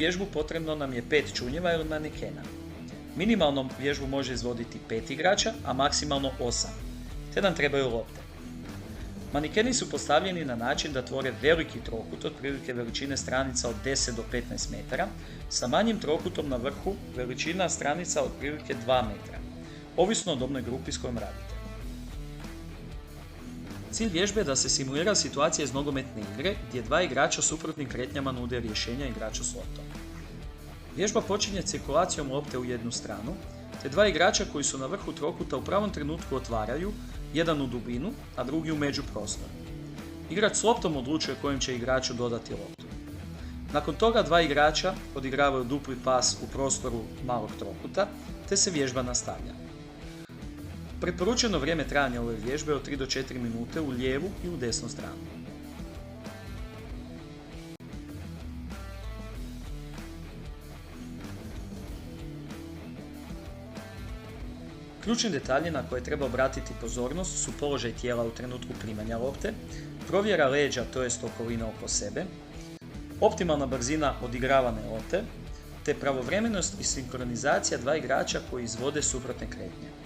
vježbu potrebno nam je 5 čunjeva ili manekena. Minimalno vježbu može izvoditi 5 igrača, a maksimalno 8, te nam trebaju lopte. Manekeni su postavljeni na način da tvore veliki trokut otprilike veličine stranica od 10 do 15 metara, sa manjim trokutom na vrhu veličina stranica otprilike 2 metra, ovisno o dobnoj grupi s kojom radite. Cilj vježbe je da se simulira situacija iz nogometne igre gdje dva igrača suprotnim kretnjama nude rješenja igraču s loptom. Vježba počinje cirkulacijom lopte u jednu stranu, te dva igrača koji su na vrhu trokuta u pravom trenutku otvaraju, jedan u dubinu, a drugi u međuprostor. Igrač s loptom odlučuje kojem će igraču dodati loptu. Nakon toga dva igrača odigravaju dupli pas u prostoru malog trokuta, te se vježba nastavlja. Preporučeno vrijeme trajanja ove vježbe je od 3 do 4 minute u lijevu i u desnu stranu. Ključni detalji na koje treba obratiti pozornost su položaj tijela u trenutku primanja lopte, provjera leđa, to jest okolina oko sebe, optimalna brzina odigravane lopte, te pravovremenost i sinkronizacija dva igrača koji izvode suprotne kretnje.